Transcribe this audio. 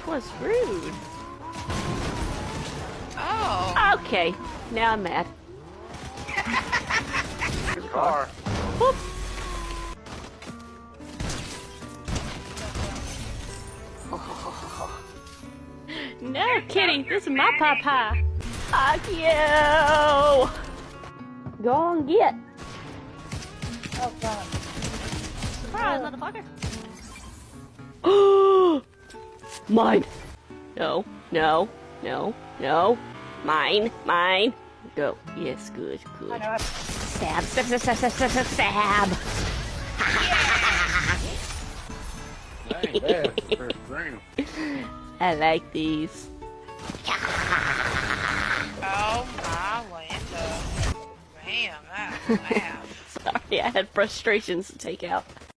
was rude. Oh. Okay, now I'm mad. His car. Whoop. No kidding, this is my papa. Fuck you! Go on, get. Oh god. Surprise, motherfucker. Mine. No, no, no, no. Mine, mine. Go. Yes, good, good. I know. Stab, stab, stab, stab, stab, stab, stab. Dang, that's the first round. I like these. Oh my Linda. Damn, that's loud. Sorry, I had frustrations to take out.